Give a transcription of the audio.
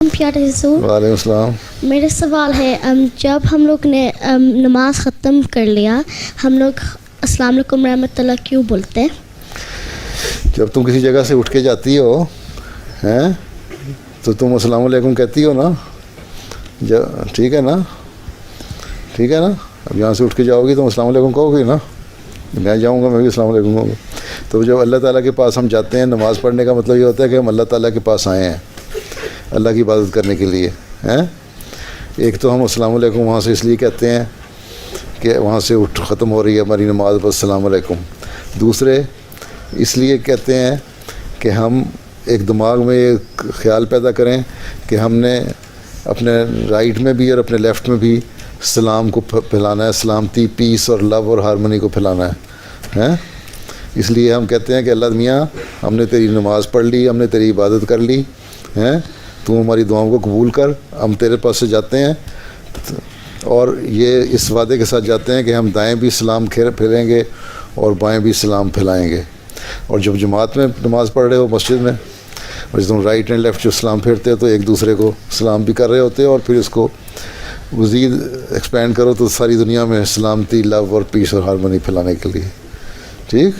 پیارے حضور، وعلیکم السلام. میرا سوال ہے جب ہم لوگ نے نماز ختم کر لیا ہم لوگ السلام علیکم رحمۃ اللہ کیوں بولتے ہیں؟ جب تم کسی جگہ سے اٹھ کے جاتی ہو ہیں تو تم السلام علیکم کہتی ہو نا. ٹھیک ہے نا، ٹھیک ہے نا. اب یہاں سے اٹھ کے جاؤ گی تو السلام علیکم کہو گی نا. میں جاؤں گا میں بھی السلام علیکم کہوں گا. تو جب اللہ تعالیٰ کے پاس ہم جاتے ہیں نماز پڑھنے کا مطلب یہ ہوتا ہے کہ ہم اللہ تعالیٰ کے پاس آئے ہیں اللہ کی عبادت کرنے کے لیے ہیں. ایک تو ہم السلام علیکم وہاں سے اس لیے کہتے ہیں کہ وہاں سے اٹھ ختم ہو رہی ہے ہماری نماز بس السلام علیکم. دوسرے اس لیے کہتے ہیں کہ ہم ایک دماغ میں یہ خیال پیدا کریں کہ ہم نے اپنے رائٹ میں بھی اور اپنے لیفٹ میں بھی سلام کو پھیلانا ہے، سلامتی، پیس اور لو اور ہارمونی کو پھیلانا ہے. اس لیے ہم کہتے ہیں کہ اللہ میاں ہم نے تیری نماز پڑھ لی، ہم نے تیری عبادت کر لی ہیں، تو ہماری دعاؤں کو قبول کر. ہم تیرے پاس سے جاتے ہیں اور یہ اس وعدے کے ساتھ جاتے ہیں کہ ہم دائیں بھی سلام پھیریں گے اور بائیں بھی سلام پھیلائیں گے. اور جب جماعت میں نماز پڑھ رہے ہو مسجد میں اور تم رائٹ اینڈ لیفٹ جو سلام پھیرتے ہو تو ایک دوسرے کو سلام بھی کر رہے ہوتے ہو اور پھر اس کو مزید ایکسپینڈ کرو تو ساری دنیا میں سلامتی، لو اور پیس اور ہارمونی پھیلانے کے لیے. ٹھیک.